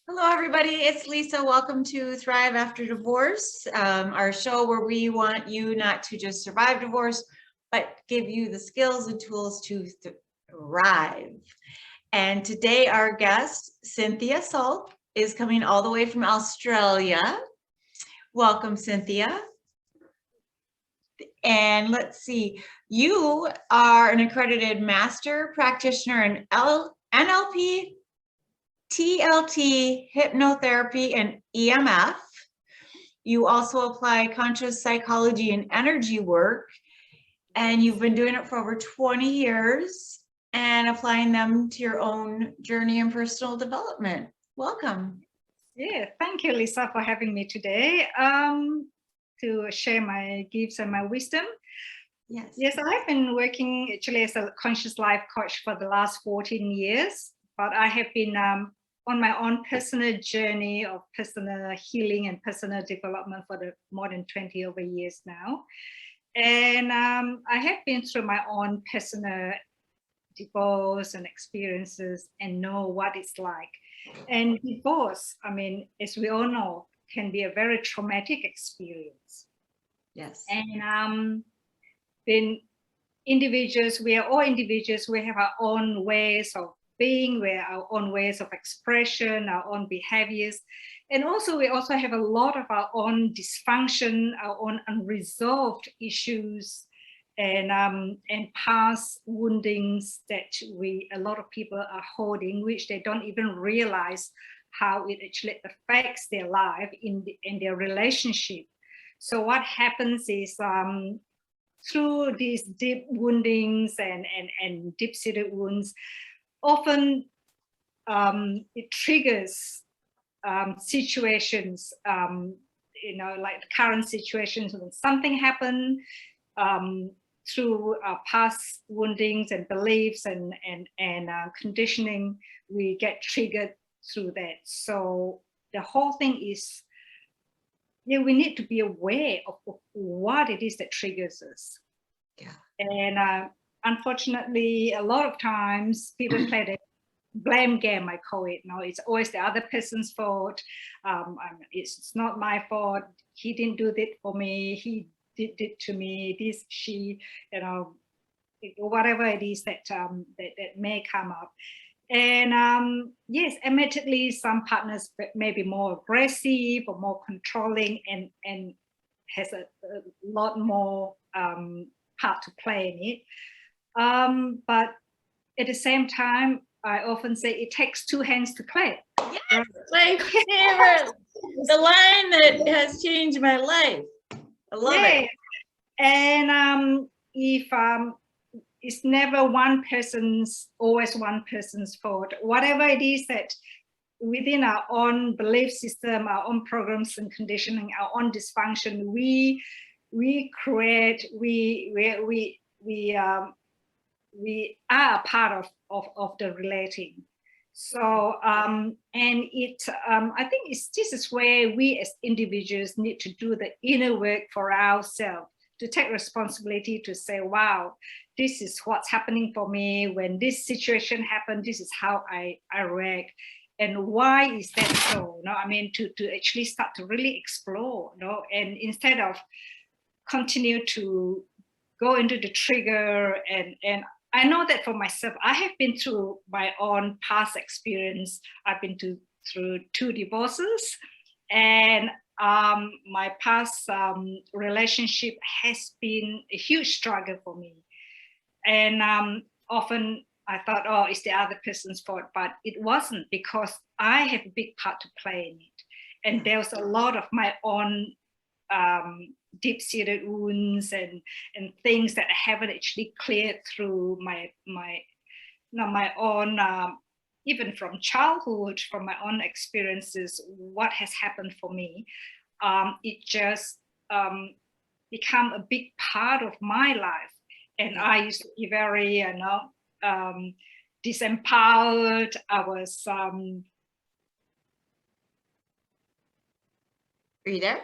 Hello, everybody. It's Lisa. Welcome to Thrive After Divorce, our show where we want you not to just survive divorce, but give you the skills and tools to thrive. And today, our guest, Cynthia Sulc, is coming all the way from Australia. Welcome, Cynthia. And let's see, you are an accredited master practitioner in NLP, TLT, hypnotherapy, and EMF. You also apply conscious psychology and energy work, and you've been doing it for over 20 years and applying them to your own journey and personal development. Welcome. Yeah, thank you, Lisa, for having me today to share my gifts and my wisdom. Yes, I've been working actually as a conscious life coach for the last 14 years, but I have been on my own personal journey of personal healing and personal development for more than 20 over years now. And I have been through my own personal divorce and experiences and know what it's like. And divorce, I mean, as we all know, can be a very traumatic experience. Yes. And then individuals, we are all individuals, we have our own ways of being, we have our own ways of expression, our own behaviors. And also, we also have a lot of our own dysfunction, our own unresolved issues, and past woundings that a lot of people are holding, which they don't even realize how it actually affects their life in their relationship. So what happens is through these deep woundings and deep-seated wounds, often it triggers situations, like the current situations when something happened, through our past woundings and beliefs and conditioning, we get triggered through that. So the whole thing is, we need to be aware of what it is that triggers us. Yeah. And unfortunately, a lot of times people play the blame game, I call it. It's always the other person's fault. It's not my fault. He didn't do that for me. He did it to me. This, she, whatever it is that may come up. And yes, admittedly, some partners may be more aggressive or more controlling and has a lot more part to play in it. But at the same time, I often say it takes two hands to clap. Yes, my favorite. The line that has changed my life. I love it. And if it's never always one person's fault. Whatever it is that within our own belief system, our own programs and conditioning, our own dysfunction, we create, we are a part of the relating. So and I think this is where we as individuals need to do the inner work for ourselves, to take responsibility, to say, wow, this is what's happening for me. When this situation happened, this is how I react. And why is that so? I mean, to actually start to really explore, and instead of continue to go into the trigger. And I know that for myself, I have been through my own past experience. I've been through 2 divorces, and my past relationship has been a huge struggle for me. And often I thought, oh, it's the other person's fault, but it wasn't, because I have a big part to play in it. And there was a lot of my own deep-seated wounds and things that I haven't actually cleared through my own, even from childhood, from my own experiences, what has happened for me. It just become a big part of my life. And I used to be very, disempowered. I was... Are you there?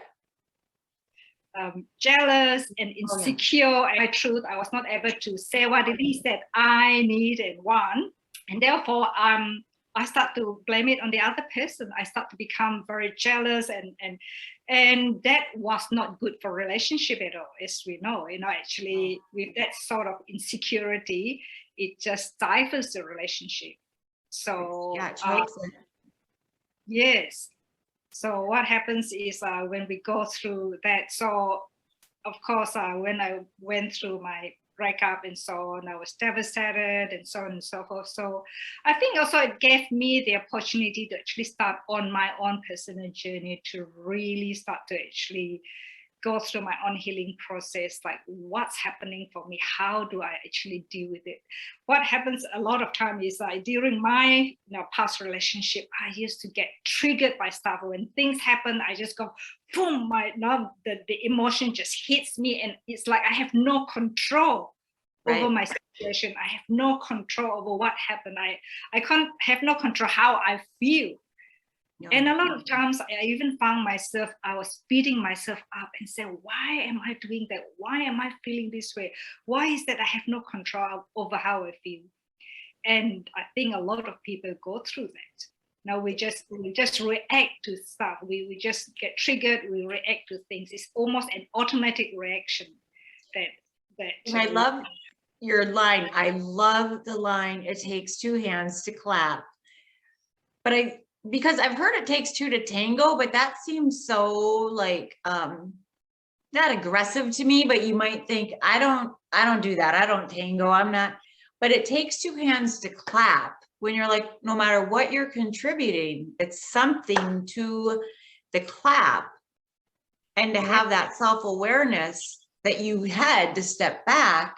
Jealous and insecure. And my truth, I was not able to say what it is that I need and want. And therefore, I I start to blame it on the other person. I start to become very jealous, and that was not good for relationship at all, as we know. Actually, with that sort of insecurity, it just stifles the relationship. So yeah, it chokes it. yes. So what happens is when we go through that, so of course, when I went through my breakup and so on, I was devastated and so on and so forth. So I think also it gave me the opportunity to actually start on my own personal journey, to really start to actually go through my own healing process, like what's happening for me, how do I actually deal with it. What happens a lot of time is during my past relationship, I used to get triggered by stuff. When things happen, I just go boom, the emotion just hits me, and it's like I have no control over my situation. I have no control over what happened. I can't have no control how I feel. And a lot of times I even found myself, I was beating myself up and say, why am I doing that? Why am I feeling this way? Why is that I have no control over how I feel? And I think a lot of people go through that. Now we just react to stuff. We just get triggered, we react to things. It's almost an automatic reaction that And I love your line. I love the line, it takes two hands to clap. But because I've heard it takes two to tango, but that seems so like not aggressive to me, but you might think I don't do that. I don't tango. I'm not, but it takes two hands to clap when you're like, no matter what you're contributing, it's something to the clap. And to have that self-awareness that you had to step back.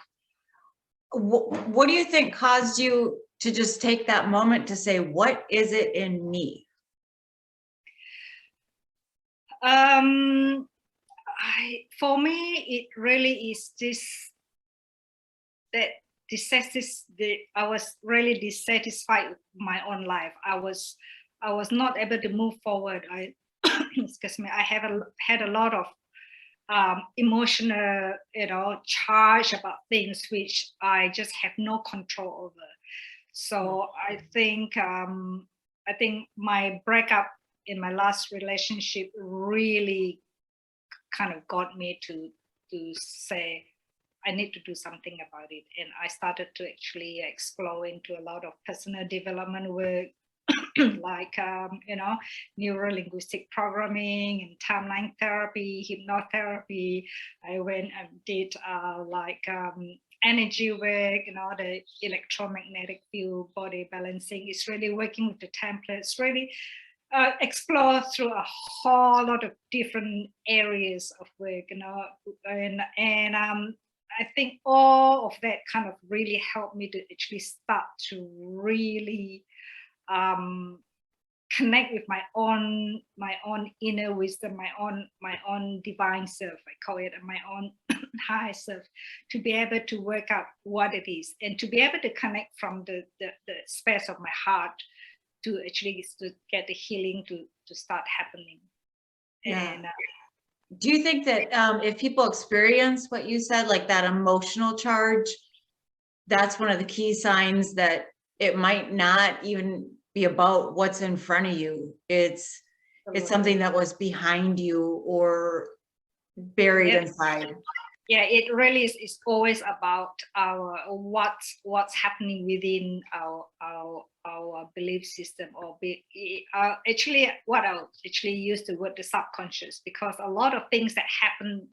What do you think caused you to just take that moment to say, what is it in me? For me, it really is I was really dissatisfied with my own life. I was not able to move forward. Excuse me. I have had a lot of emotional, charge about things which I just have no control over. So I think my breakup in my last relationship really kind of got me to say I need to do something about it. And I started to actually explore into a lot of personal development work, like neuro-linguistic programming and timeline therapy, hypnotherapy. I went and did energy work, the electromagnetic field, body balancing. It's really working with the templates, really explore through a whole lot of different areas of work, and I think all of that kind of really helped me to actually start to really connect with my own inner wisdom, my own divine self, I call it, and my own higher self, to be able to work out what it is, and to be able to connect from the space of my heart to actually to get the healing to start happening. Yeah. And do you think that if people experience what you said, like that emotional charge, that's one of the key signs that it might not even be about what's in front of you? It's something that was behind you or buried inside. Yeah, it really is always about our what's happening within our belief system, or actually what I actually use the word the subconscious, because a lot of things that happen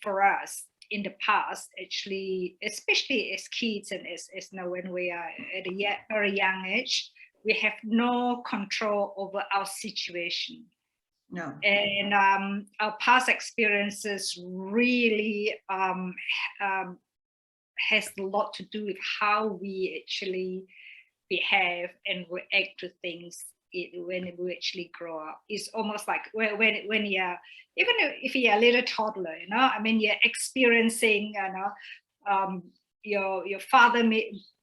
for us in the past, actually, especially as kids and as now when we are at a very young age, we have no control over our situation. No. And our past experiences really has a lot to do with how we actually behave and react to things when we actually grow up. It's almost like when you're, even if you're a little toddler, you're experiencing, your father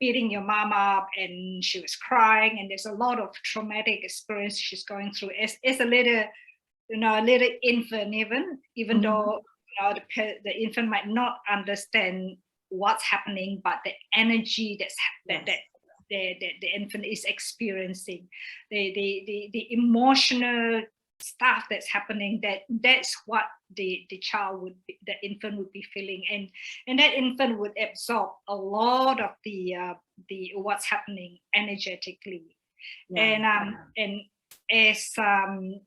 beating your mom up and she was crying, and there's a lot of traumatic experience she's going through as a little infant, even though the infant might not understand what's happening, but the energy that the infant is experiencing, the emotional stuff that's happening, that's what the child would be, the infant would be feeling, and that infant would absorb a lot of the what's happening energetically. And as the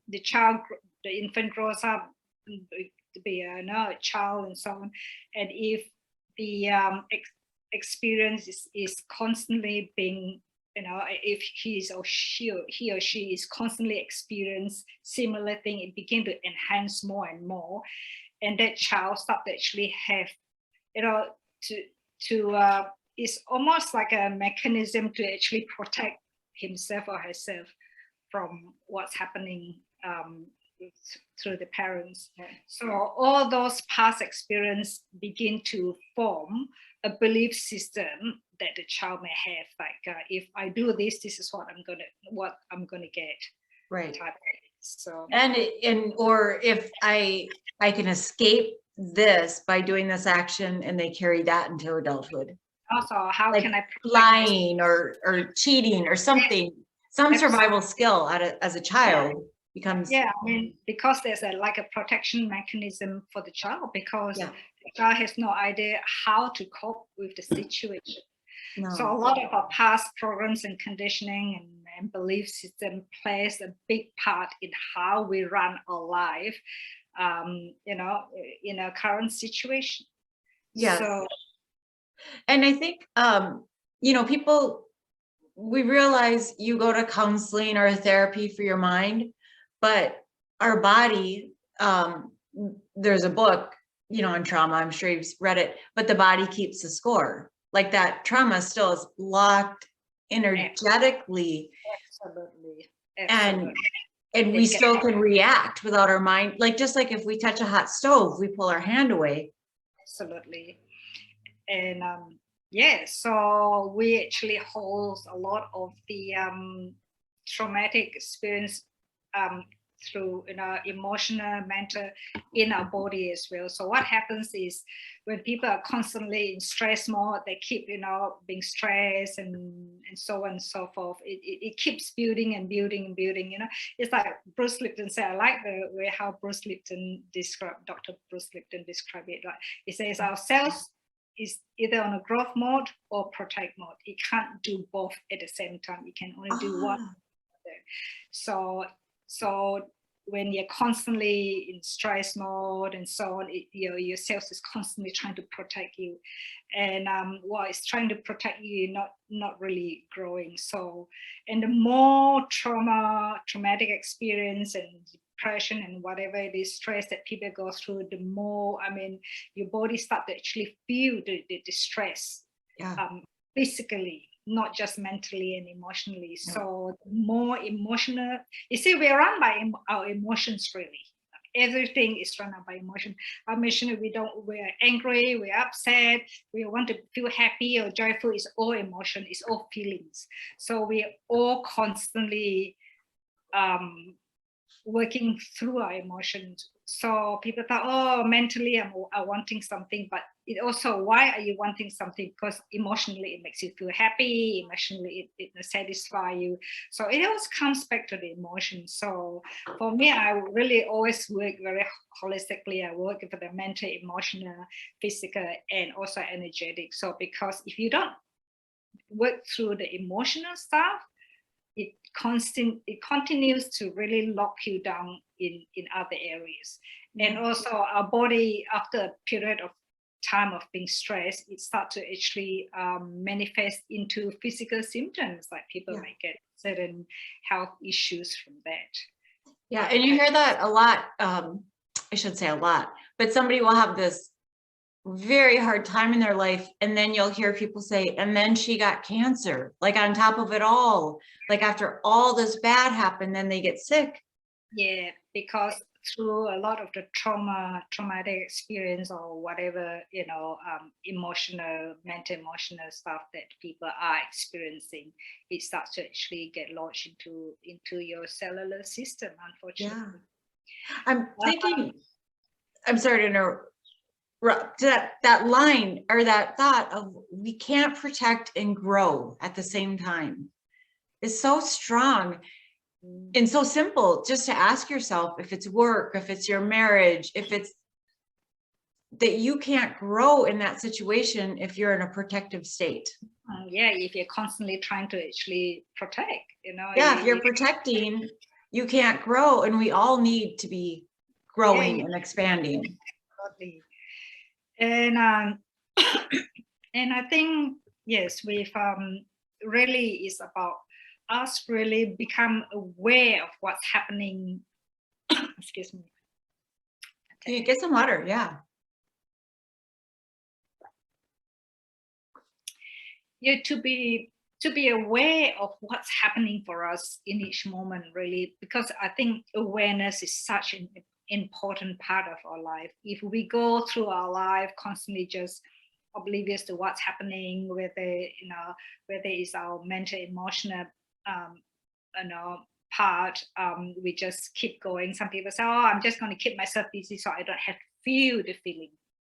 infant grows up to be a child and so on, and if the experience is constantly being, if he or she is constantly experience similar thing, it begin to enhance more and more, and that child start to actually have, it's almost like a mechanism to actually protect himself or herself from what's happening through the parents. So all those past experience begin to form a belief system that the child may have, like if I do this, this is what I'm gonna get. Right. So or if I can escape this by doing this action, and they carry that into adulthood. Also, how like can I lying or cheating or something, some survival skill as a child becomes. Yeah, I mean, because there's like a protection mechanism for the child, because the child has no idea how to cope with the situation. No. So a lot of our past programs and conditioning and belief system plays a big part in how we run our life, in a current situation. Yes. So, and I think, people, we realize you go to counseling or therapy for your mind, but our body, there's a book, on trauma, I'm sure you've read it, but the body keeps the score. Like that trauma still is locked energetically. Absolutely. And we still can react without our mind. Like, just like if we touch a hot stove, we pull our hand away. Absolutely. And so we actually hold a lot of the traumatic experience through emotional, mental, in our body as well. So what happens is when people are constantly in stress mode, they keep being stressed and so on and so forth. It keeps building and building and building. It's like Bruce Lipton said. I like the way how Dr. Bruce Lipton described it. Like he says, our cells is either on a growth mode or protect mode. It can't do both at the same time. It can only do one. So when you're constantly in stress mode and so on, your cells is constantly trying to protect you, and while it's trying to protect you, not really growing. So, and the more traumatic experience and depression and whatever it is, stress that people go through, the more, your body starts to actually feel the stress physically, not just mentally and emotionally. So the more emotional, you see, we're run by our emotions, really. Everything is run by emotion. Our emotion, we're angry, we're upset, we want to feel happy or joyful. It's all emotion, it's all feelings. So we're all constantly working through our emotions. So people thought, oh, mentally I'm wanting something, but it also, why are you wanting something? Because emotionally it makes you feel happy, emotionally it satisfies you. So it always comes back to the emotion. So for me, I really always work very holistically. I work with the mental, emotional, physical, and also energetic. So because if you don't work through the emotional stuff, it continues to really lock you down in other areas. And also our body, after a period of time of being stressed, it starts to actually manifest into physical symptoms, like people might get certain health issues from that. Yeah, and you hear that a lot. I should say a lot, but somebody will have this very hard time in their life, and then you'll hear people say, and then she got cancer, like on top of it all, like after all this bad happened, then they get sick. Yeah, because through a lot of the traumatic experience or whatever, mental emotional stuff that people are experiencing, it starts to actually get lodged into your cellular system, unfortunately. I'm thinking, I'm sorry to interrupt. that line or that thought of we can't protect and grow at the same time is so strong and so simple. Just to ask yourself, if it's work, if it's your marriage, if it's that you can't grow in that situation if you're in a protective state. Yeah, if you're constantly trying to actually protect, Yeah, if you're protecting, you can't grow, and we all need to be growing and expanding. Absolutely. And and I think, yes, we've really is about us really become aware of what's happening. Excuse me. Can you get some water? Yeah. Yeah, to be aware of what's happening for us in each moment, really, because I think awareness is such an important part of our life. If we go through our life constantly just oblivious to what's happening, whether it's our mental, emotional, part, we just keep going. Some people say, "Oh, I'm just going to keep myself busy so I don't have to feel the feeling."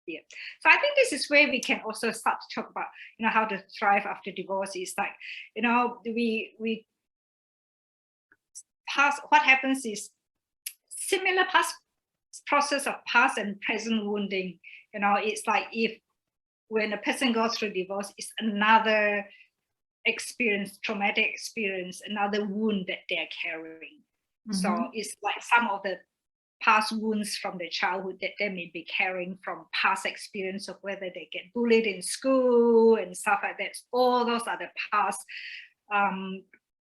Yeah. So I think this is where we can also start to talk about, how to thrive after divorce. Is like, we past. What happens is similar past process of past and present wounding. It's like if when a person goes through divorce, it's another experience, traumatic experience, another wound that they're carrying. Mm-hmm. So it's like some of the past wounds from the childhood that they may be carrying from past experience of whether they get bullied in school and stuff like that. All those are the past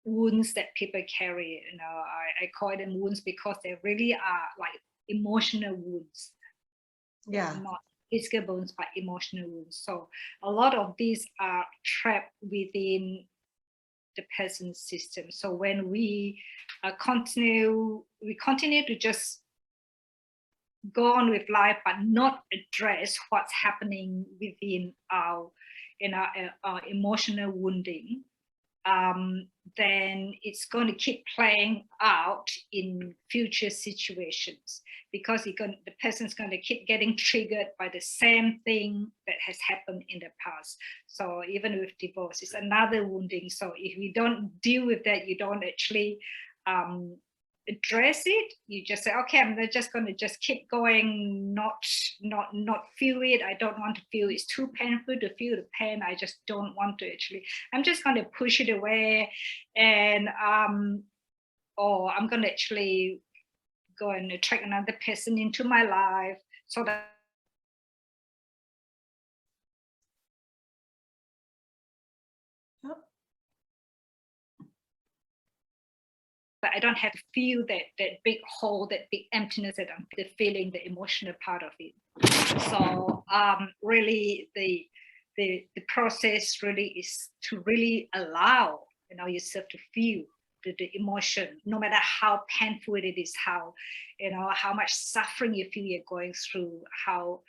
wounds that people carry. I call them wounds because they really are like emotional wounds. Yeah. Not physical wounds, but emotional wounds. So a lot of these are trapped within the person's system. So when we continue to just go on with life but not address what's happening within our emotional wounding, then it's going to keep playing out in future situations, because the person's going to keep getting triggered by the same thing that has happened in the past. So even with divorce, it's another wounding. So if we don't deal with that, you don't actually address it, you just say, okay, I'm just going to just keep going, not feel it. I don't want to feel, it's too painful to feel the pain. I just don't want to actually, I'm just going to push it away, and or I'm going to actually go and attract another person into my life so that I don't have to feel that big hole, that big emptiness that I'm feeling, the emotional part of it. So really the process really is to really allow yourself to feel the emotion, no matter how painful it is, how much suffering you feel you're going through, how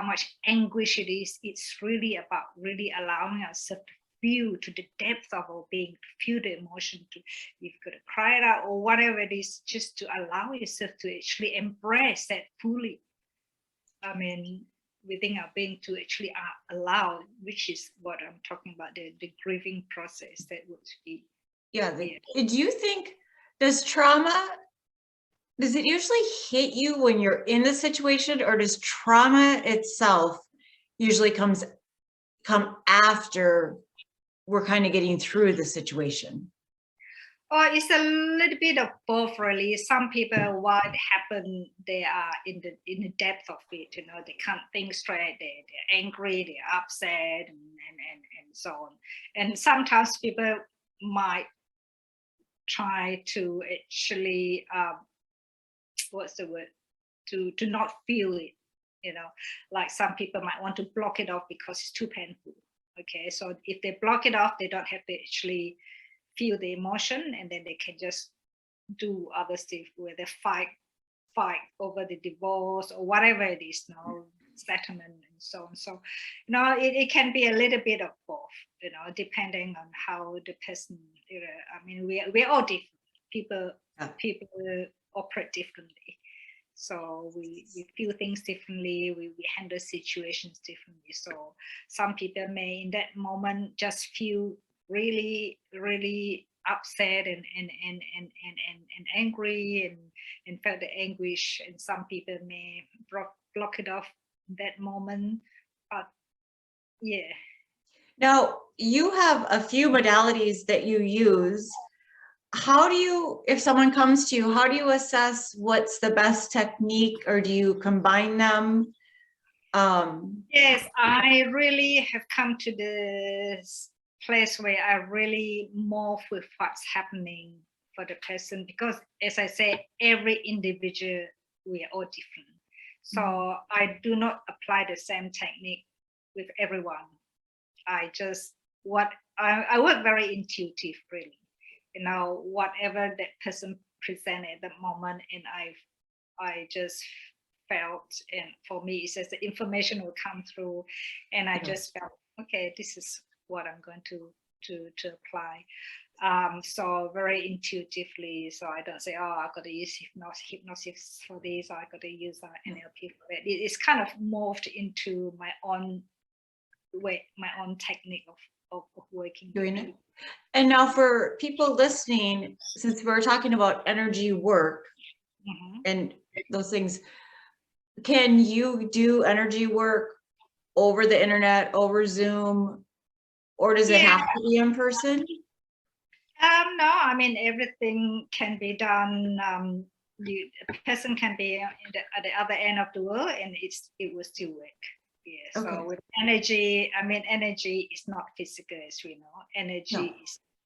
much anguish it is. It's really about really allowing ourselves to feel to the depth of our being, to feel the emotion, to if you've got to cry it out or whatever it is, just to allow yourself to actually embrace that fully. I mean, within our being, to actually allow, which is what I'm talking about, the grieving process that would be. Yeah. Do you think, does it usually hit you when you're in the situation, or does trauma itself usually come after we're kind of getting through the situation? Oh, it's a little bit of both, really. Some people, while it happened, they are in the depth of it. They can't think straight. They're angry. They're upset, and so on. And sometimes people might try to actually what's the word? To not feel it. Like some people might want to block it off because it's too painful. Okay, so if they block it off, they don't have to actually feel the emotion, and then they can just do other stuff where they fight over the divorce or whatever it is, settlement and so on. So it can be a little bit of both, depending on how the person, I mean, we're all different. People operate differently. So we feel things differently, we handle situations differently. So some people may in that moment just feel really, really upset and angry and felt the anguish, and some people may block it off in that moment. But yeah. Now, you have a few modalities that you use. How do you, if someone comes to you, how do you assess what's the best technique, or do you combine them? Yes, I really have come to this place where I really morph with what's happening for the person, because as I say, every individual, we are all different. So I do not apply the same technique with everyone. I work very intuitive, really. You know, whatever that person present at that moment, and I just felt, and for me, it's just the information will come through, and I just felt, okay, this is what I'm going to apply. So very intuitively. So I don't say, oh, I've got to use hypnosis for this, or I got to use NLP for that. It's kind of morphed into my own way, my own technique of working, doing it. And now for people listening, since we're talking about energy work and those things, can you do energy work over the internet, over Zoom, or does it have to be in person? No, I mean, everything can be done. A person can be at the other end of the world, and it will still work. Yeah. Okay. So with energy, I mean, energy is not physical, as we know. Energy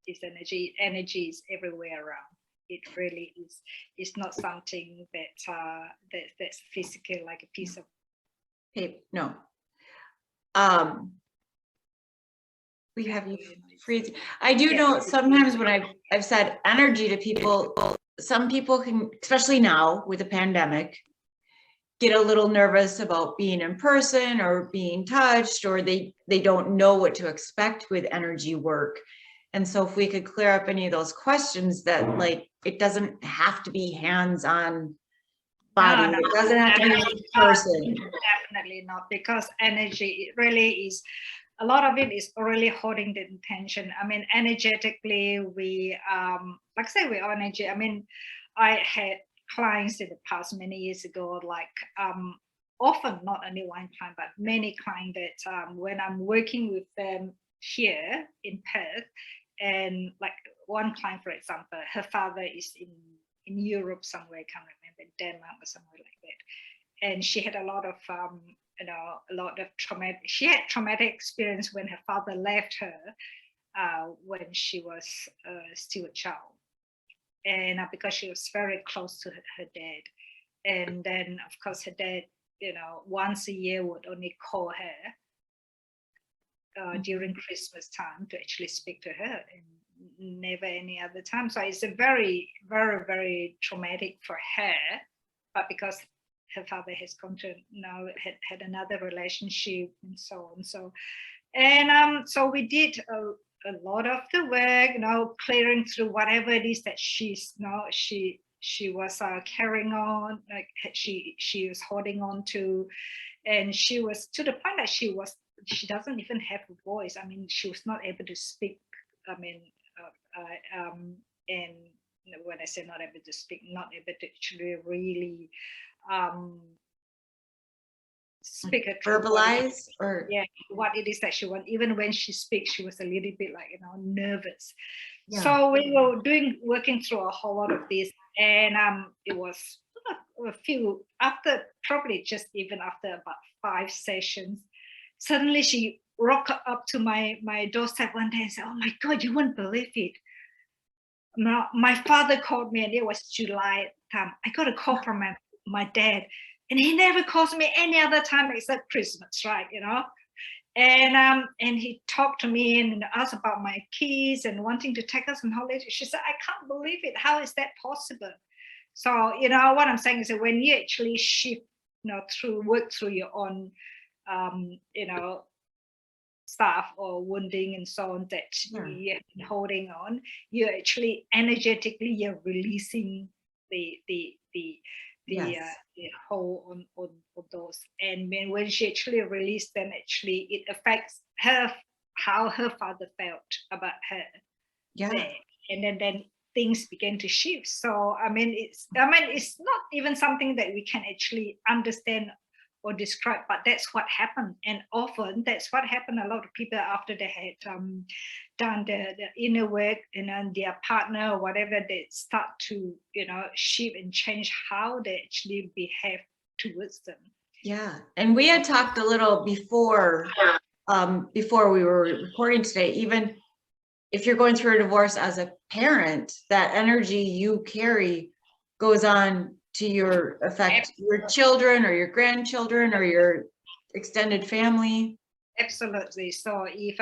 is energy. Energy is everywhere around. It really is. It's not something that's physical, like a piece of paper. No. We have you freeze. I do know sometimes when I've said energy to people, some people can, especially now with the pandemic, get a little nervous about being in person or being touched, or they don't know what to expect with energy work. And so if we could clear up any of those questions, that like, it doesn't have to be hands-on body. No, it doesn't have to be in person. Definitely not, because energy, it really is, a lot of it is really holding the intention. I mean, energetically, we, like I say, we're energy. I mean, I had clients in the past many years ago, like often not only one client, but many clients that when I'm working with them here in Perth, and like one client, for example, her father is in Europe somewhere, I can't remember, Denmark or somewhere like that. And she had a lot of, a lot of traumatic, she had traumatic experience when her father left her when she was still a child. And because she was very close to her dad. And then, of course, her dad, once a year would only call her during Christmas time to actually speak to her, and never any other time. So it's a very, very, very traumatic for her. But because her father has gone to now had another relationship and so on. So we did a lot of the work, clearing through whatever it is that she's she was carrying on, like she was holding on to, and she was to the point that she doesn't even have a voice. I mean, she was not able to speak. I mean, and when I say not able to speak, not able to actually really speak, verbalize, or what it is that she wants. Even when she speaks, she was a little bit like nervous. So we were working through a whole lot of this, and it was a few after, probably just even after about 5 sessions, suddenly she rocked up to my doorstep one day and said, "Oh my God, you won't believe it. My father called me," and it was July time. I got a call from my dad, and he never calls me any other time except Christmas, right? And he talked to me and asked about my kids and wanting to take us on holiday. She said, "I can't believe it. How is that possible?" So, what I'm saying is that when you actually shift, work through your own, stuff or wounding and so on that you're holding on, you're actually energetically, you're releasing the the hold on those. And when she actually released them, actually it affects her, how her father felt about her. Yeah. There. And then things began to shift. So it's not even something that we can actually understand or describe, but that's what happened. And often that's what happened. A lot of people, after they had done the inner work, and their partner or whatever, they start to shift and change how they actually behave towards them. Yeah. And we had talked a little before we were recording today. Even if you're going through a divorce as a parent, that energy you carry goes on to affect your children or your grandchildren or your extended family. Absolutely. So if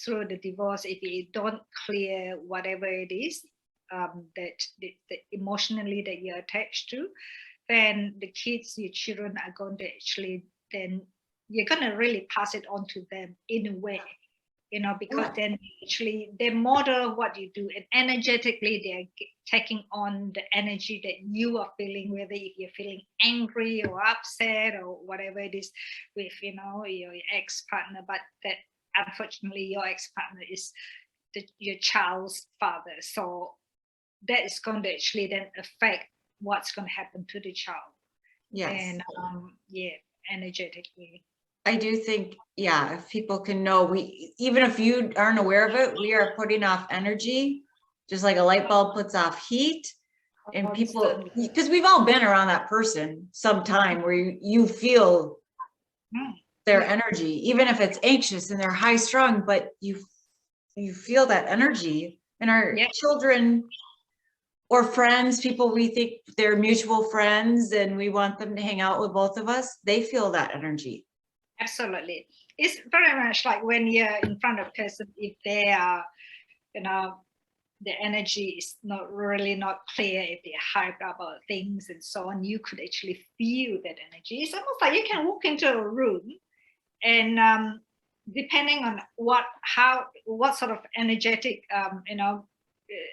through the divorce, if you don't clear whatever it is that emotionally that you're attached to, then the kids, your children, are going to actually, then you're going to really pass it on to them in a way, because then actually they model what you do, and energetically they're taking on the energy that you are feeling, whether if you're feeling angry or upset or whatever it is with your ex-partner. But that unfortunately your ex-partner is your child's father, so that is going to actually then affect what's going to happen to the child. Yes. And energetically, I do think, if people can know, even if you aren't aware of it, we are putting off energy, just like a light bulb puts off heat. And people, because we've all been around that person sometime where you feel their energy, even if it's anxious and they're high strung, but you feel that energy. And our children or friends, people we think they're mutual friends and we want them to hang out with both of us, they feel that energy. Absolutely. It's very much like when you're in front of a person, if they are, the energy is not clear, if they're hyped about things and so on, you could actually feel that energy. It's almost like you can walk into a room and depending on what sort of energetic,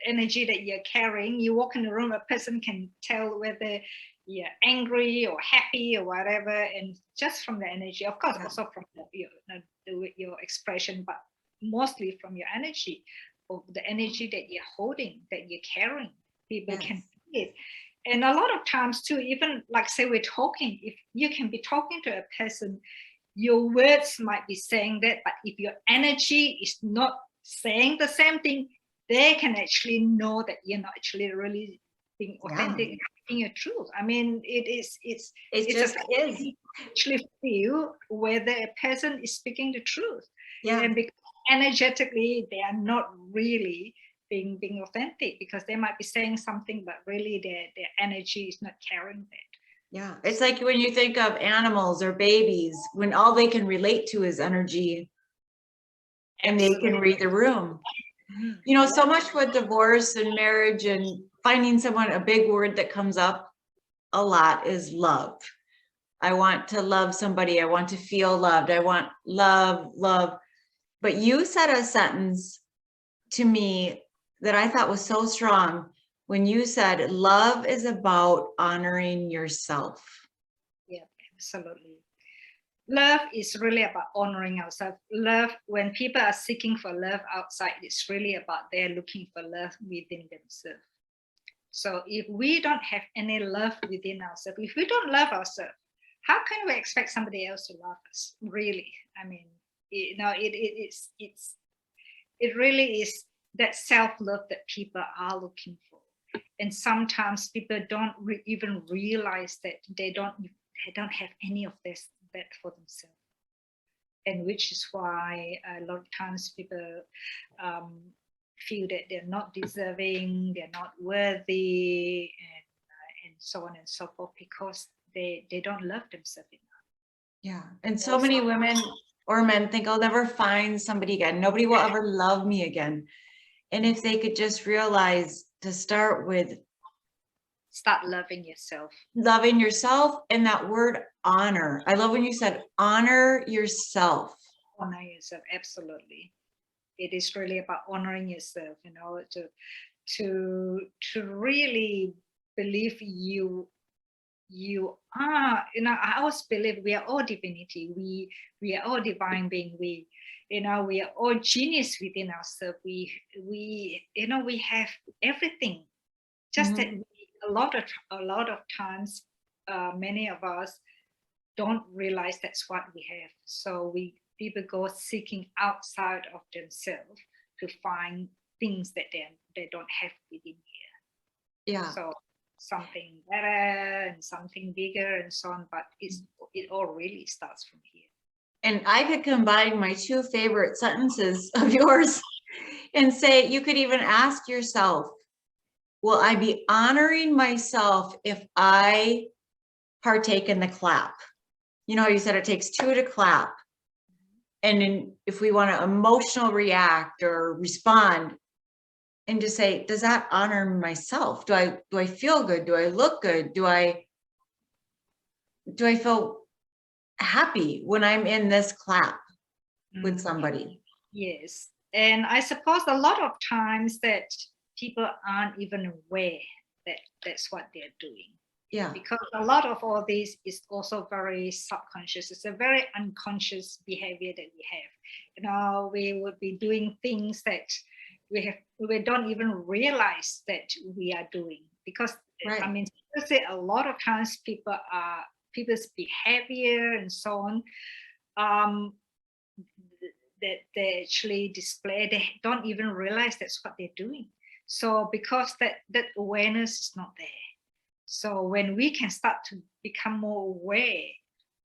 energy that you're carrying, you walk in the room, a person can tell whether you're angry or happy or whatever, and just from the energy, of course, also from your expression, but mostly from your energy, or the energy that you're holding, that you're carrying. People can feel it. And a lot of times too, even like say we're talking, if you can be talking to a person, your words might be saying that, but if your energy is not saying the same thing, they can actually know that you're not actually really being authentic, speaking your truth. I mean, it's actually feel whether a person is speaking the truth. And because energetically they are not really being authentic, because they might be saying something, but really their energy is not carrying that. It's like when you think of animals or babies, when all they can relate to is energy, and they can read the room. So much with divorce and marriage and finding someone, a big word that comes up a lot is love. I want to love somebody. I want to feel loved. I want love. But you said a sentence to me that I thought was so strong when you said love is about honoring yourself. Yeah, absolutely. Love is really about honoring ourselves. Love, when people are seeking for love outside, it's really about they're looking for love within themselves. So if we don't have any love within ourselves, if we don't love ourselves, how can we expect somebody else to love us? Really, I mean, it really is that self-love that people are looking for. And sometimes people don't even realize that they don't have any of this that for themselves, and which is why a lot of times people feel that they're not deserving, they're not worthy, and so on and so forth, because they don't love themselves enough. And so many women or men think I'll never find somebody again, nobody will ever love me again. And if they could just realize to start loving yourself. Loving yourself, and that word honor. I love when you said honor yourself. Honor yourself, absolutely. It is really about honoring yourself, to really believe you you are, you know, I always believe we are all divinity. We are all divine being. We, you know, we are all genius within ourselves. We, you know, we have everything. Just that a lot of times, many of us don't realize that's what we have. So people go seeking outside of themselves to find things that they don't have within here. Yeah. So something better and something bigger and so on, but it all really starts from here. And I could combine my two favorite sentences of yours and say, you could even ask yourself, will I be honoring myself if I partake in the clap? You know, you said it takes two to clap. And if we want to emotional react or respond, and just say, does that honor myself? Do I feel good? Do I look good? Do I feel happy when I'm in this clap with somebody? Yes. And I suppose a lot of times that people aren't even aware that that's what they're doing. Yeah. Because a lot of all this is also very subconscious. It's a very unconscious behavior that we have. You know, we would be doing things that we don't even realize that we are doing, because right. I mean, a lot of times people's behavior and so on, that they actually display, they don't even realize that's what they're doing. So because that awareness is not there. So when we can start to become more aware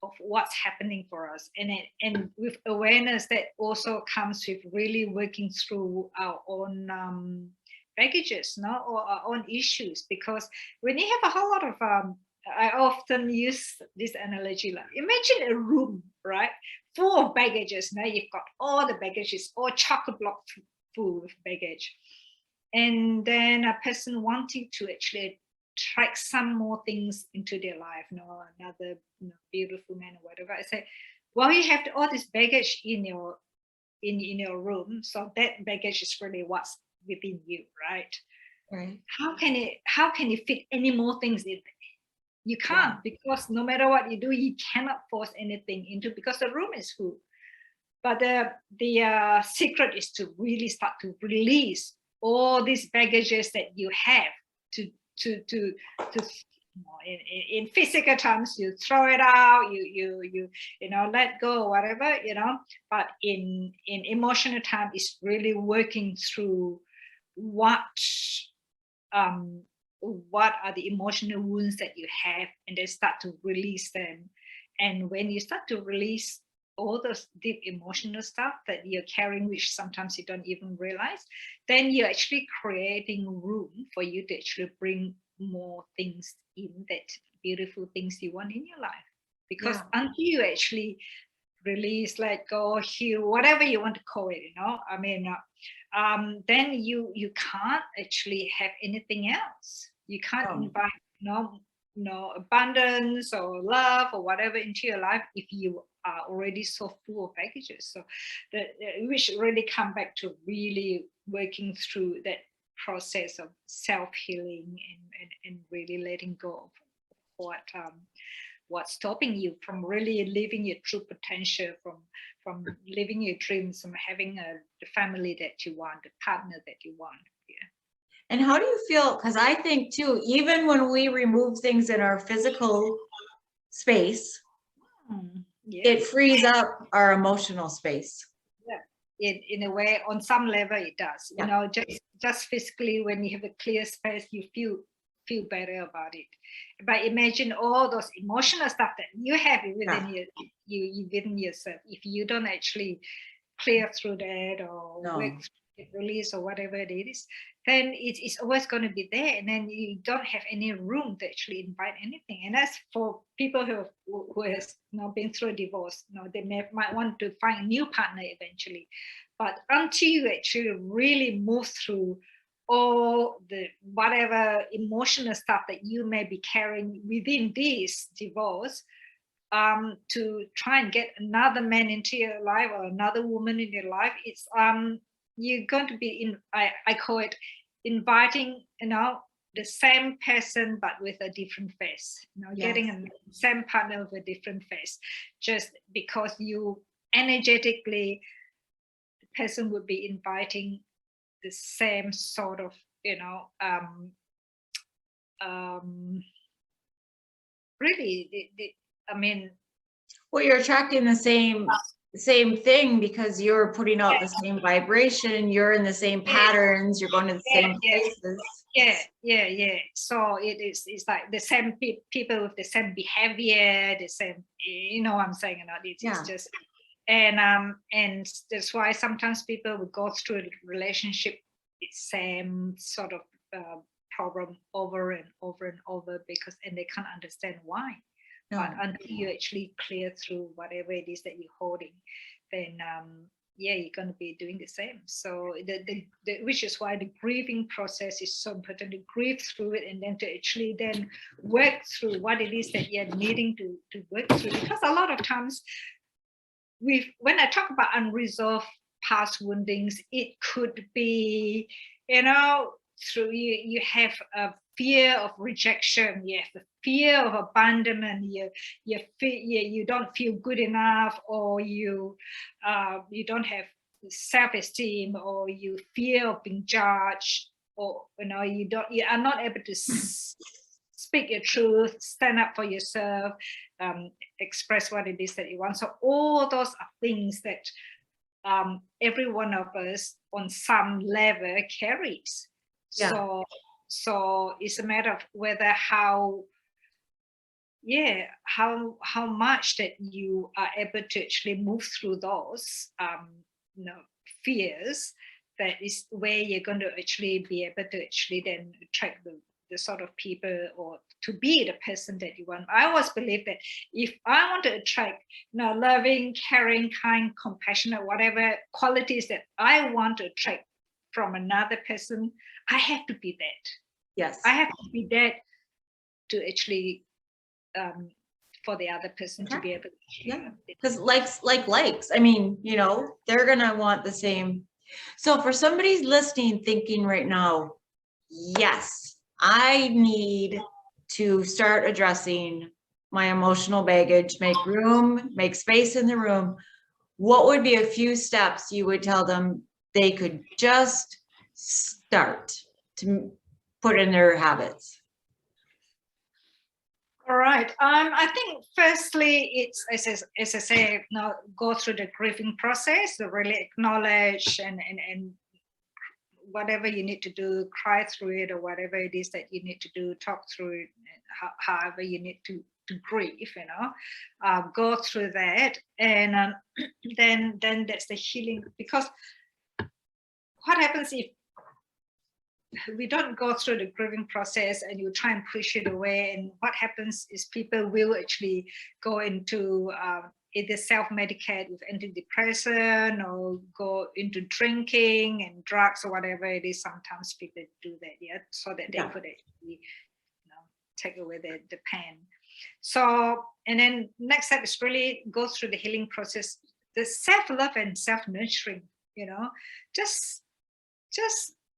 of what's happening for us, and with awareness, that also comes with really working through our own baggages, no, or our own issues. Because when you have a whole lot of I often use this analogy, like imagine a room, right, full of baggages. Now you've got all the baggages, all chock-a-block full of baggage, and then a person wanting to actually track some more things into their life, another beautiful man or whatever. I say, well, you have all this baggage in your room, so that baggage is really what's within you, right? Right. How can it fit any more things in there? You can't, because no matter what you do, you cannot force anything into, because the room is full. But the secret is to really start to release all these baggages that you have, to in physical terms, you throw it out, you let go, whatever, but in emotional time, it's really working through what are the emotional wounds that you have, and then start to release them. And when you start to release all those deep emotional stuff that you're carrying, which sometimes you don't even realize, then you're actually creating room for you to actually bring more things in, that beautiful things you want in your life. Because until you actually release, let go, heal, whatever you want to call it, I mean, then you can't actually have anything else. You can't invite abundance or love or whatever into your life if you are already so full of baggages. So we should really come back to really working through that process of self-healing and really letting go of what's stopping you from really living your true potential, from living your dreams, from having the family that you want, the partner that you want. And how do you feel? Because I think too, even when we remove things in our physical space, it frees up our emotional space. Yeah, in a way, on some level, it does. Just physically, when you have a clear space, you feel better about it. But imagine all those emotional stuff that you have within within yourself. If you don't actually clear through that or work through the release or whatever it is, then it's always going to be there, and then you don't have any room to actually invite anything. And that's for people who has been through a divorce. They might want to find a new partner eventually, but until you actually really move through all the whatever emotional stuff that you may be carrying within this divorce, to try and get another man into your life or another woman in your life, it's you're going to be I call it inviting the same person but with a different face, you know, getting a same partner with a different face, just because you energetically, the person would be inviting the same sort of, you know, really, I mean, well, you're attracting the same thing because you're putting out the same vibration, you're in the same patterns, you're going to the same places. So it's like the same people with the same behavior, the same, you know what I'm saying, or not? It's just, and that's why sometimes people will go through a relationship, it's same sort of problem over and over and over, because and they can't understand why. But until you actually clear through whatever it is that you're holding, then you're going to be doing the same. So which is why the grieving process is so important, to grieve through it, and then to actually then work through what it is that you're needing to work through. Because a lot of times, when I talk about unresolved past woundings, it could be, you know, through you have a fear of rejection, you have the fear of abandonment, you don't feel good enough, or you don't have self-esteem, or you fear of being judged, or you know, you are not able to speak your truth, stand up for yourself, express what it is that you want. So all those are things that every one of us on some level carries. So it's a matter of whether how much that you are able to actually move through those you know, fears. That is where you're going to actually be able to actually then attract the sort of people, or to be the person that you want. I always believe that if I want to attract, you know, loving, caring, kind, compassionate, whatever qualities that I want to attract from another person, I have to be that. Yes. I have to be that to actually for the other person to be able to. Because likes. I mean, you know, they're gonna want the same. So for somebody's listening, thinking right now, yes, I need to start addressing my emotional baggage, make room, make space in the room. What would be a few steps you would tell them they could just start to put in their habits? All right. I think firstly, it's as I say, you know, go through the grieving process, to really acknowledge and whatever you need to do, cry through it, or whatever it is that you need to do, talk through it, however you need to grieve, you know, go through that, and then that's the healing. Because what happens if we don't go through the grieving process and you try and push it away, and what happens is people will actually go into either self-medicate with antidepressant, or go into drinking and drugs, or whatever it is. Sometimes people do that, so that they could actually, you know, take away the pain. So, and then next step is really go through the healing process, the self-love and self-nurturing, you know, just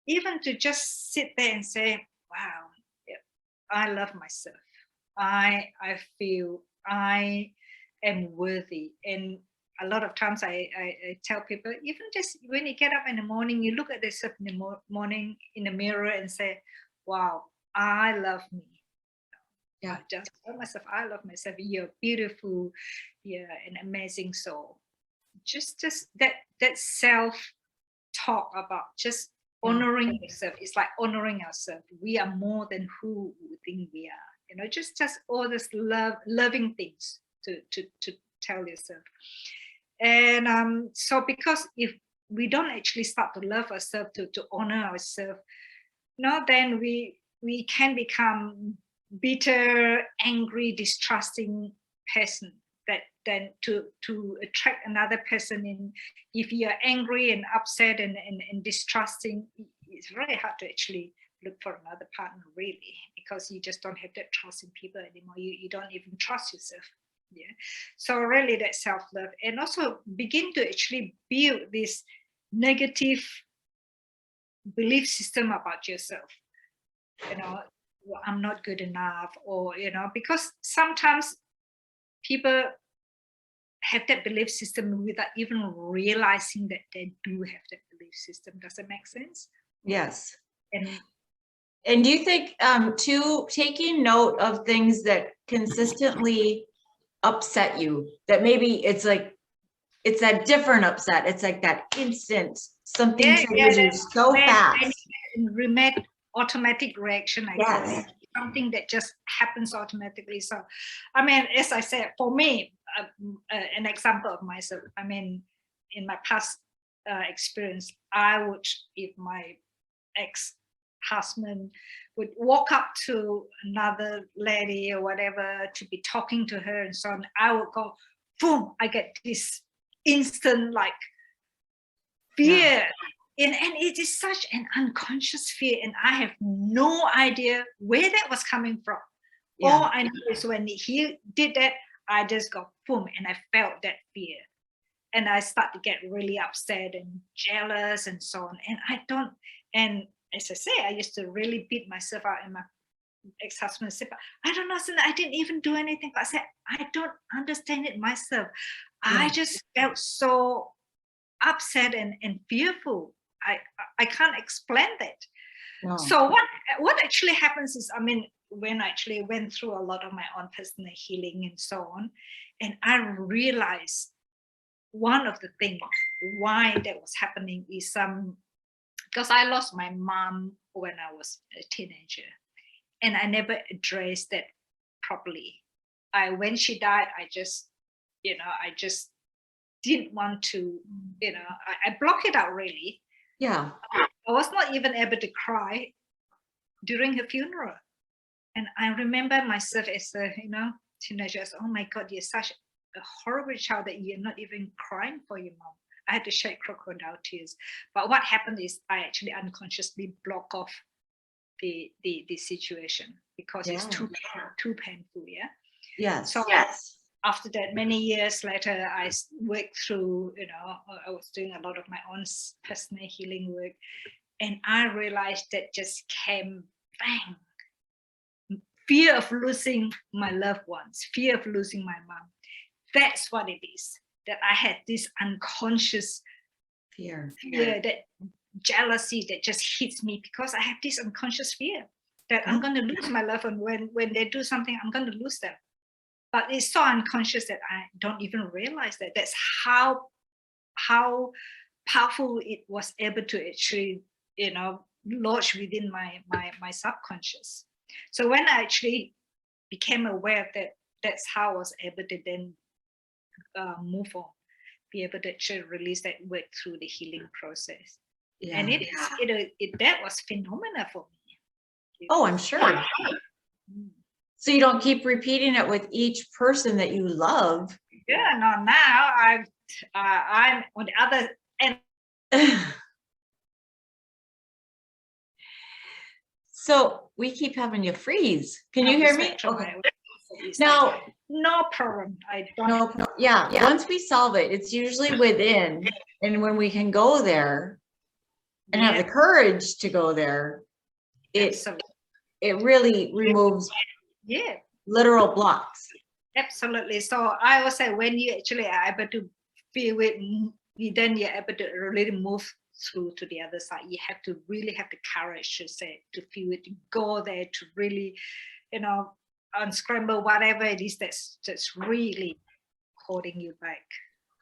even to just sit there and say, wow, I love myself. I feel I am worthy. And a lot of times I tell people, even just when you get up in the morning, you look at yourself in the morning in the mirror and say, wow, I love me. I just love myself. I love myself. You're beautiful. You're an amazing soul. Just that self-talk about just honoring yourself. It's like honoring ourselves. We are more than who we think we are. You know, just all this loving things to tell yourself. And so, because if we don't actually start to love ourselves, to honor ourselves, then we can become bitter, angry, distrusting person. That then to attract another person in, if you're angry and upset and distrusting, it's very hard to actually look for another partner, really, because you just don't have that trust in people anymore. You don't even trust yourself. So really, that self-love, and also begin to actually build this negative belief system about yourself. you know, I'm not good enough, or, you know, because sometimes people have that belief system without even realizing that they do have that belief system. Does it make sense? Yes. And do you think too, taking note of things that consistently upset you, that maybe it's like, it's that different upset, it's like that instant, something triggers you so fast. Automatic reaction, I call it. Something that just happens automatically. So, I mean, as I said, for me, an example of myself, I mean, in my past experience, I would, if my ex-husband would walk up to another lady or whatever to be talking to her and so on, I would go, boom, I get this instant like fear. And it is such an unconscious fear, and I have no idea where that was coming from. All I know is when he did that, I just go boom, and I felt that fear, and I start to get really upset and jealous and so on. And as I say, I used to really beat myself out, and my ex-husband said, I don't know, I didn't even do anything. But I said, I don't understand it myself. I just felt so upset and fearful. I can't explain that. No. So what actually happens is, I mean, when I actually went through a lot of my own personal healing and so on, and I realized one of the things why that was happening is because I lost my mom when I was a teenager, and I never addressed that properly. When she died, I just didn't want to, I blocked it out really. Yeah. I was not even able to cry during her funeral. And I remember myself as a, teenager, oh my God, you're such a horrible child that you're not even crying for your mom. I had to shed crocodile tears. But what happened is I actually unconsciously block off the situation because it's too painful, yeah? Yes. So after that, many years later, I worked through, I was doing a lot of my own personal healing work. And I realized that just came, bang, fear of losing my loved ones, fear of losing my mom. That's what it is, that I had this unconscious fear, that jealousy that just hits me because I have this unconscious fear that I'm going to lose my loved one. When they do something, I'm going to lose them. But it's so unconscious that I don't even realize that. That's how powerful it was able to actually, lodge within my subconscious. So when I actually became aware of that, that's how I was able to then move on, be able to actually release that work through the healing process. Yeah. And that was phenomenal for me. Oh, I'm sure. So you don't keep repeating it with each person that you love. Yeah, no, now I'm on the other end. So we keep having you freeze. Can you hear me? Okay. Now, no problem. I don't. No, yeah. Once we solve it, it's usually within, and when we can go there and have the courage to go there, it really removes literal blocks. Absolutely. So I would say when you actually are able to feel it, then you're able to really move through to the other side. You have to really have the courage to feel it, to go there, to really, unscramble whatever it is that's really holding you back.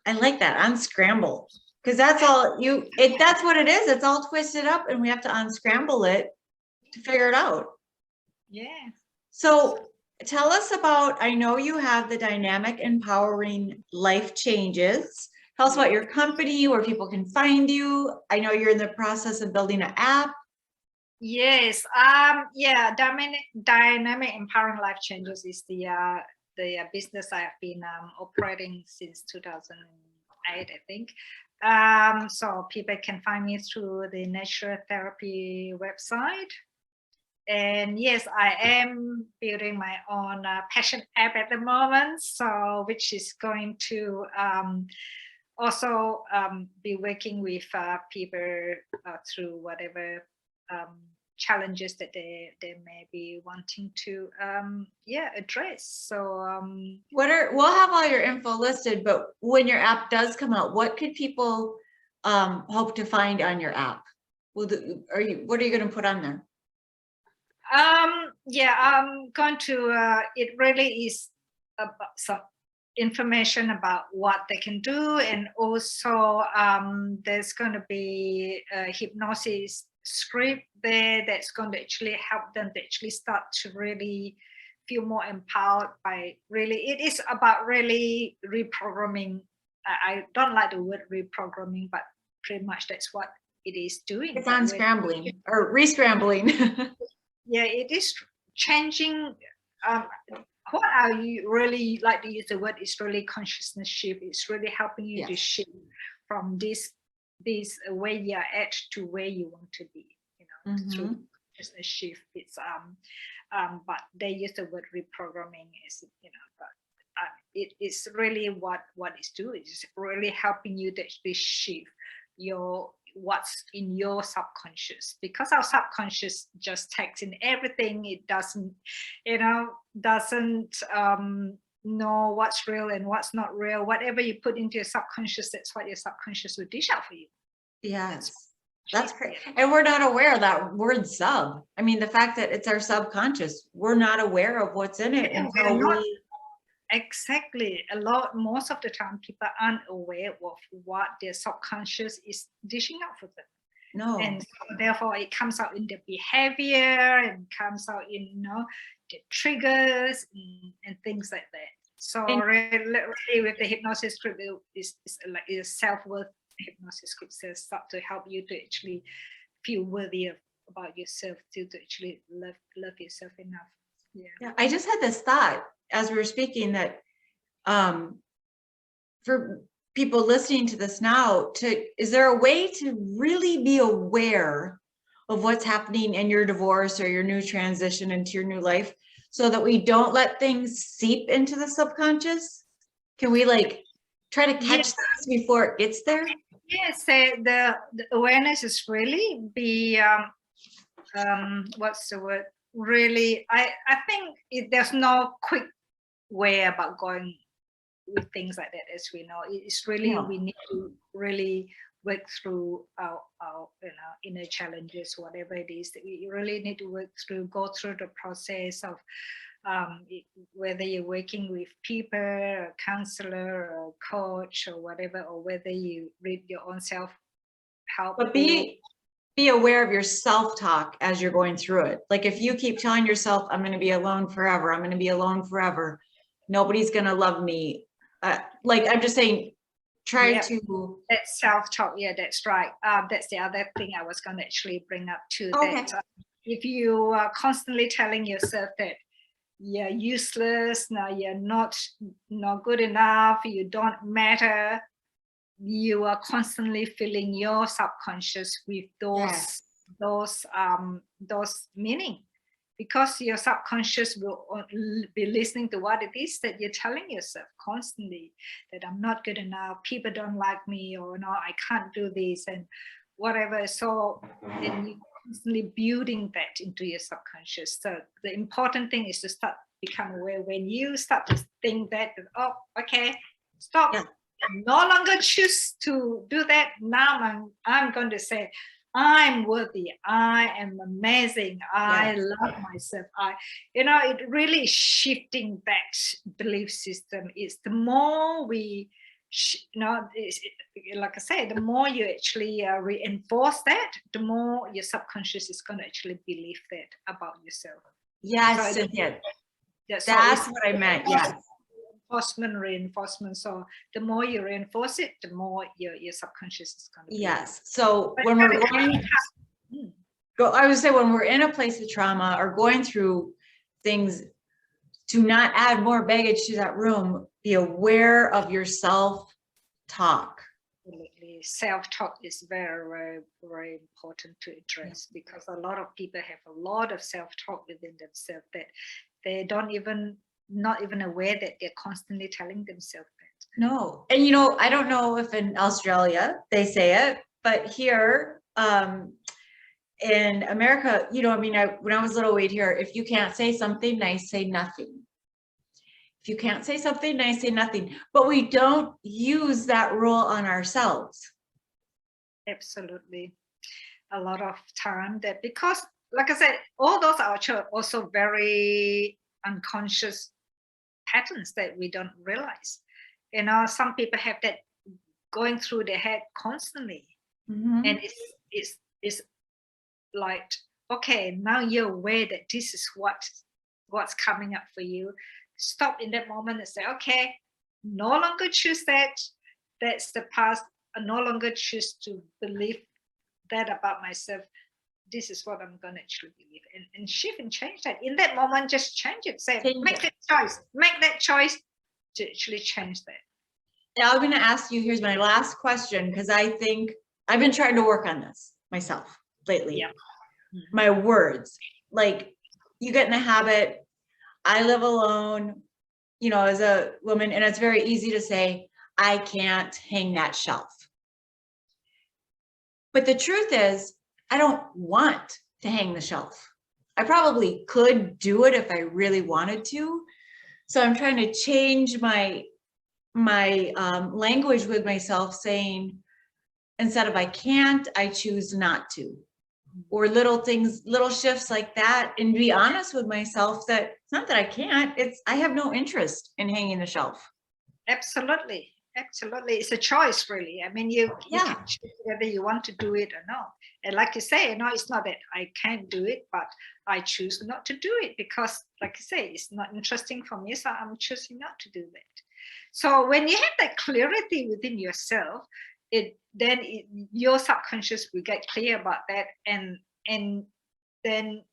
I like that, unscramble, because that's all that's what it is. It's all twisted up, and we have to unscramble it to figure it out. Yeah. So tell us about, I know you have the Dynamic Empowering Life Changes. Tell us about your company, where people can find you. I know you're in the process of building an app. Yes. Dynamic Empowering Life Changes is the business I have been operating since 2008, I think. So people can find me through the Natural Therapy website. And yes, I am building my own passion app at the moment, so which is going to also be working with people through whatever challenges that they may be wanting to address. So we'll have all your info listed, but when your app does come out, what could people hope to find on your app? What are you going to put on there? I'm going to it really is about some information about what they can do, and also there's going to be a hypnosis script there that's going to actually help them to actually start to really feel more empowered by it is about really reprogramming. I don't like the word reprogramming, but pretty much that's what it is doing. It's unscrambling or re-scrambling. Yeah, it is changing. What I really like to use the word is really consciousness shift. It's really helping you to shift from this where you're at to where you want to be, through consciousness shift. It's but they use the word reprogramming as but it is really what it's doing. It's really helping you to actually shift what's in your subconscious, because our subconscious just takes in everything. It doesn't know what's real and what's not real. Whatever you put into your subconscious, that's what your subconscious will dish out for you. Yes, that's great. And we're not aware of that word sub. I mean, the fact that it's our subconscious, we're not aware of what's in it until we... Exactly. Most of the time, people aren't aware of what their subconscious is dishing out for them. No. And so therefore, it comes out in the behavior and comes out in the triggers and things like that. So really with the hypnosis script, is like a self-worth hypnosis script says start to help you to actually feel worthy about yourself, to actually love yourself enough. Yeah. I just had this thought as we were speaking that for people listening to this now, is there a way to really be aware of what's happening in your divorce or your new transition into your new life, so that we don't let things seep into the subconscious? Can we try to catch this before it gets there? Yes, the awareness is really be what's the word? Really, I think there's no quick way about going with things like that, as we know. It's really we need to really work through our inner challenges, whatever it is that we really need to go through the process of whether you're working with people, a counselor, or a coach, or whatever, or whether you read your own self-help. But be aware of your self-talk as you're going through it. Like if you keep telling yourself, I'm going to be alone forever, I'm going to be alone forever, nobody's going to love me. I'm just saying, try to... That self-talk, that's right. That's the other thing I was going to actually bring up too. Okay. That if you are constantly telling yourself that you're useless, now you're not good enough, you don't matter, you are constantly filling your subconscious with those meaning, because your subconscious will be listening to what it is that you're telling yourself constantly, that I'm not good enough, people don't like me, or no, I can't do this and whatever. So then you constantly building that into your subconscious. So the important thing is to start become aware when you start to think that, oh, okay, stop. No longer choose to do that. Now I'm going to say, I'm worthy, I am amazing, I love myself. It really shifting that belief system. Is the more we, like I said, the more you actually reinforce that, the more your subconscious is going to actually believe that about yourself. Yes, Cynthia. That's what I meant. Yes. Reinforcement. So the more you reinforce it, the more your subconscious is going to be. Yes. So when we're going, I would say when we're in a place of trauma or going through things, to not add more baggage to that room, be aware of your self-talk. Absolutely. Self-talk is very, very, very important to address, because a lot of people have a lot of self-talk within themselves that they not even aware that they're constantly telling themselves that. No. And I don't know if in Australia they say it, but here in America, you know, I mean, when I was little, we'd hear, if you can't say something nice, say nothing. If you can't say something nice, say nothing. But we don't use that rule on ourselves. Absolutely. A lot of time that, because like I said, all those are also very unconscious patterns that we don't realize. You know, some people have that going through their head constantly. And it's like, okay, now you're aware that this is what's coming up for you. Stop in that moment and say, okay, no longer choose that. That's the past. I no longer choose to believe that about myself. This is what I'm going to actually believe, and shift and change that. In that moment, just change it. Say, make that choice. Make that choice to actually change that. Now I'm going to ask you, here's my last question, because I think I've been trying to work on this myself lately. Yeah. My words, like, you get in the habit. I live alone, you know, as a woman, and it's very easy to say, I can't hang that shelf. But the truth is, I don't want to hang the shelf. I probably could do it if I really wanted to. So I'm trying to change my language with myself, saying, instead of I can't, I choose not to. Or little things, little shifts like that, and be honest with myself that it's not that I can't, it's I have no interest in hanging the shelf. Absolutely. Absolutely. It's a choice, really. I mean, you can choose whether you want to do it or not. And like you say, you know, it's not that I can't do it, but I choose not to do it because, like you say, it's not interesting for me, so I'm choosing not to do that. So when you have that clarity within yourself, your subconscious will get clear about that, and then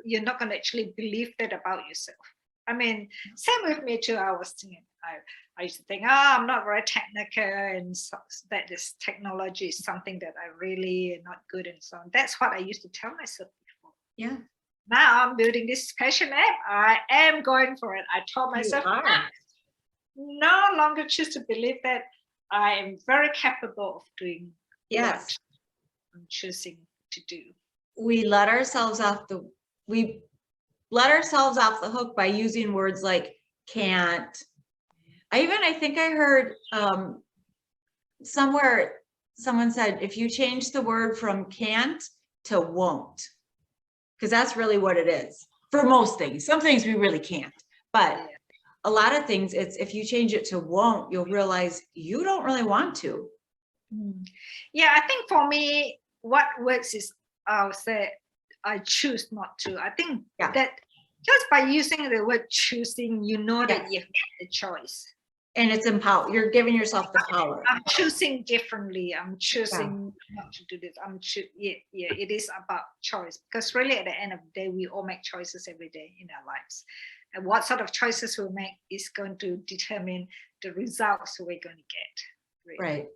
you're not going to actually believe that about yourself. I mean, same with me too. I was thinking, I used to think, I'm not very technical, and so that this technology is something that I really am not good, and so on. That's what I used to tell myself before. Yeah. Now I'm building this passion app. I am going for it. I told myself, no longer choose to believe that I am very capable of doing what I'm choosing to do. We let ourselves off the hook by using words like can't. I think I heard somewhere someone said, if you change the word from can't to won't, because that's really what it is for most things. Some things we really can't, but a lot of things, it's if you change it to won't, you'll realize you don't really want to. Yeah, I think for me, what works is I'll say I choose not to. I think that just by using the word choosing, you know that you've got the choice. And it's empowered. You're giving yourself the power. I'm choosing differently. I'm choosing not to do this. It is about choice, because really at the end of the day, we all make choices every day in our lives. And what sort of choices we make is going to determine the results we're going to get. Really. Right.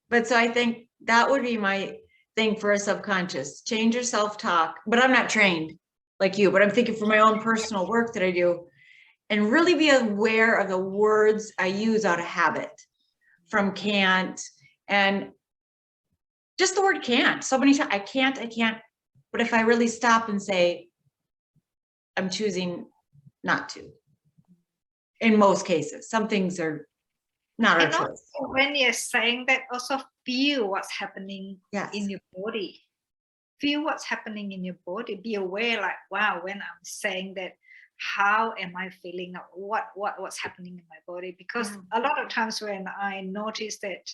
But so I think that would be my thing for a subconscious. Change your self-talk. But I'm not trained like you, but I'm thinking for my own personal work that I do, and really be aware of the words I use out of habit, from can't, and just the word can't. So many times, I can't. But if I really stop and say, I'm choosing not to, in most cases, some things are not our choice. When you're saying that, also feel what's happening in your body. Feel what's happening in your body. Be aware, like, wow, when I'm saying that, how am I feeling? What's happening in my body? Because a lot of times when I notice that,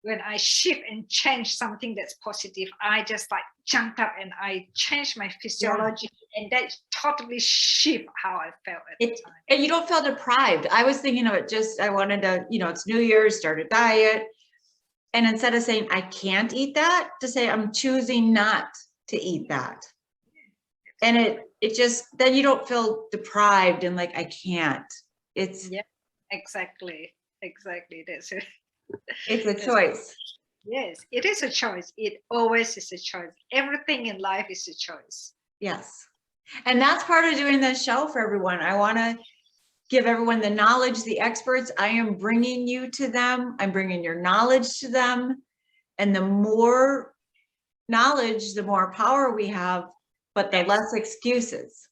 when I shift and change something that's positive, I just like jumped up and I changed my physiology, and that totally shift how I felt at the time. And you don't feel deprived. I was thinking of it, I wanted to, it's New Year's, start a diet. And instead of saying, I can't eat that, to say, I'm choosing not to eat that. And it just, then you don't feel deprived and like, I can't. It's. Yeah, exactly. That's it. It's a choice. Yes, it is a choice. It always is a choice. Everything in life is a choice. Yes. And that's part of doing this show for everyone. I want to give everyone the knowledge, the experts. I am bringing you to them. I'm bringing your knowledge to them. And the more knowledge, the more power we have, but the less excuses.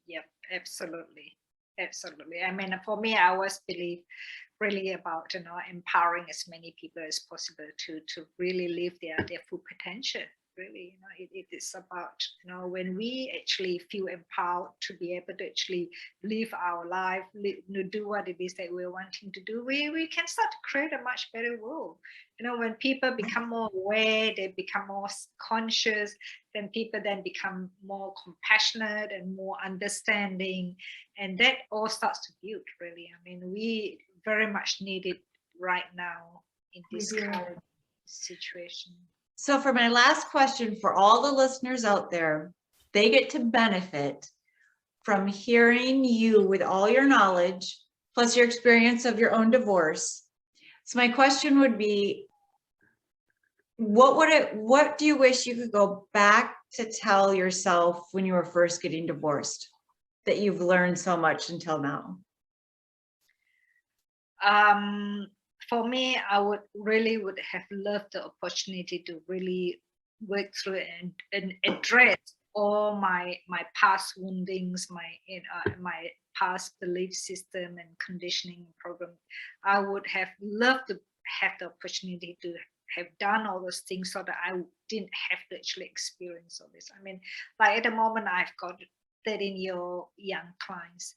Yep, absolutely. Absolutely. I mean, for me, I always believe really about, empowering as many people as possible to really live their full potential. Really, it is about, when we actually feel empowered to be able to actually live our life, do what it is that we're wanting to do, we can start to create a much better world. When people become more aware, they become more conscious, then people then become more compassionate and more understanding, and that all starts to build, really. I mean, we very much need it right now in this current situation. So for my last question, for all the listeners out there, they get to benefit from hearing you with all your knowledge, plus your experience of your own divorce. So my question would be, what do you wish you could go back to tell yourself when you were first getting divorced, that you've learned so much until now? For me, I would have loved the opportunity to really work through and address all my past woundings, my past belief system and conditioning program. I would have loved to have the opportunity to have done all those things so that I didn't have to actually experience all this. I mean, like at the moment, I've got 13-year-old young clients,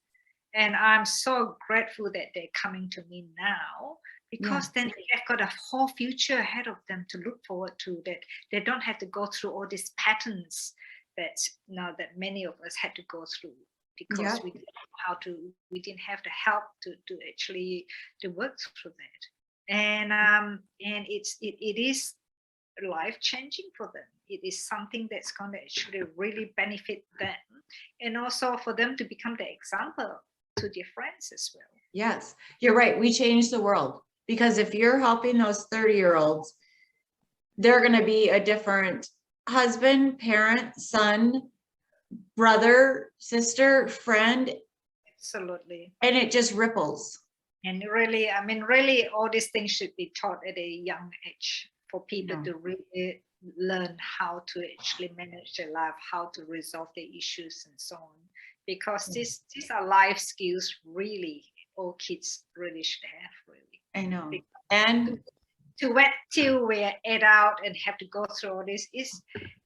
and I'm so grateful that they're coming to me now, because then they've got a whole future ahead of them to look forward to, that they don't have to go through all these patterns that that many of us had to go through, because we didn't know we didn't have the help to actually to work through that. And it is life-changing for them. It is something that's going to actually really benefit them, and also for them to become the example to their friends as well. Yes, you're right. We change the world, because if you're helping those 30-year-olds, they're going to be a different husband, parent, son, brother, sister, friend. Absolutely. And it just ripples. And really, I mean, really, all these things should be taught at a young age for people to really learn how to actually manage their life, how to resolve their issues and so on. Because these are life skills really all kids really should have, really. I know. Because and to wait till we're adult and have to go through all this is,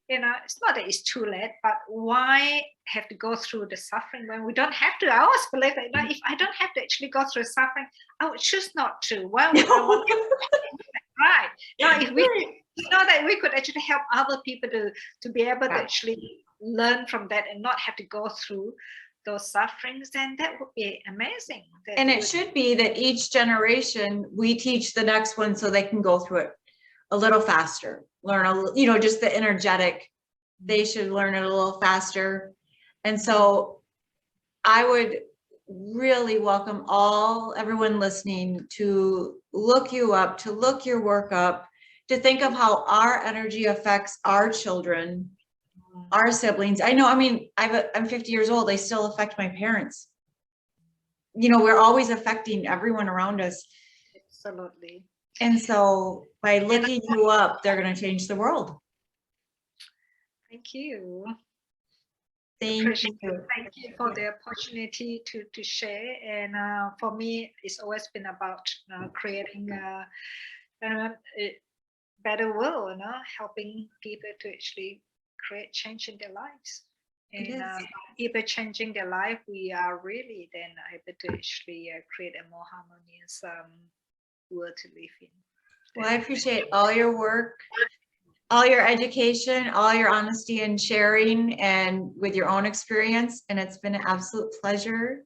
it's not that it's too late, but why have to go through the suffering when we don't have to? I always believe that if I don't have to actually go through suffering, I would choose not to. Why would I want to? Right. Now, if we that we could actually help other people to be able to actually learn from that and not have to go through those sufferings, then that would be amazing. And it should be that each generation we teach the next one so they can go through it a little faster, learn a little, just the energetic, they should learn it a little faster. And so I would really welcome everyone listening to look you up, to look your work up, to think of how our energy affects our children, our siblings. I know, I mean, I'm 50 years old. I still affect my parents. We're always affecting everyone around us. Absolutely. And so by looking you up, they're going to change the world. Thank you. Thank you. Thank you for the opportunity to share. And for me, it's always been about creating a better world, helping people to actually create change in their lives. And people changing their life, we are really then able to actually create a more harmonious world to live in. Well, I appreciate all your work, all your education, all your honesty and sharing, and with your own experience. And it's been an absolute pleasure.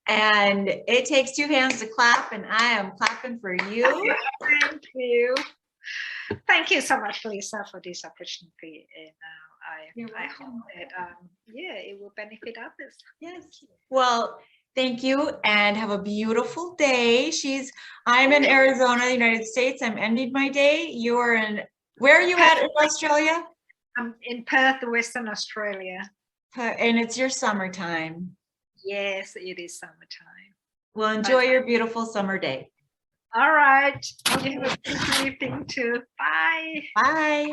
And it takes two hands to clap, and I am clapping for you. Thank you. Thank you so much, Lisa, for this opportunity. And I hope that it will benefit others. Yes. Well, thank you, and have a beautiful day. I'm in Arizona, United States. I'm ending my day. You're in, where are you at in Australia? I'm in Perth, Western Australia. And it's your summertime. Yes, it is summertime. Well, enjoy your beautiful summer day. All right. You have a good evening too. Bye. Bye.